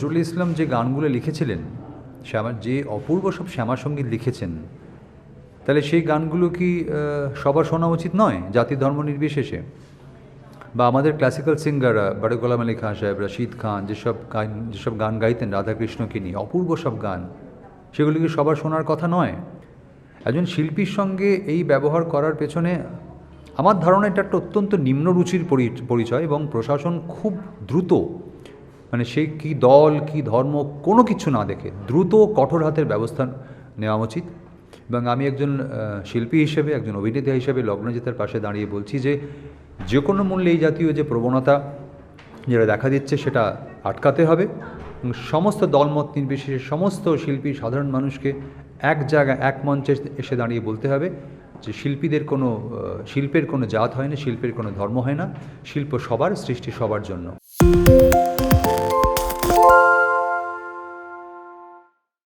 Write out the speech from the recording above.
নজরুল ইসলাম যে গানগুলো লিখেছিলেন, যে অপূর্ব সব শ্যামাসঙ্গীত লিখেছেন, তাহলে সেই গানগুলো কি সবার শোনা উচিত নয়, জাতি ধর্ম নির্বিশেষে? বা আমাদের ক্লাসিক্যাল সিঙ্গাররা বড় গোলাম আলী খান সাহেব, রশিদ খান, যেসব গান গাইতেন রাধাকৃষ্ণকে নিয়ে, অপূর্ব সব গান, সেগুলি কি সবার শোনার কথা নয়? একজন শিল্পীর সঙ্গে এই ব্যবহার করার পেছনে আমার ধারণা এটা একটা অত্যন্ত নিম্ন রুচির পরিচয়, এবং প্রশাসন খুব দ্রুত, মানে সে কি দল কি ধর্ম কোনো কিছু না দেখে দ্রুত কঠোর হাতের ব্যবস্থা নেওয়া উচিত। এবং আমি একজন শিল্পী হিসেবে, একজন অভিনেতা হিসেবে লগ্নজিতার পাশে দাঁড়িয়ে বলছি যে কোনো মূল্যে এই জাতীয় যে প্রবণতা যেটা দেখা দিচ্ছে সেটা আটকাতে হবে, এবং সমস্ত দলমত নির্বিশেষে সমস্ত শিল্পী সাধারণ মানুষকে এক জায়গায় এক মঞ্চে এসে দাঁড়িয়ে বলতে হবে যে শিল্পের কোনো জাত হয় না, শিল্পের কোনো ধর্ম হয় না, শিল্প সবার, সৃষ্টি সবার জন্য।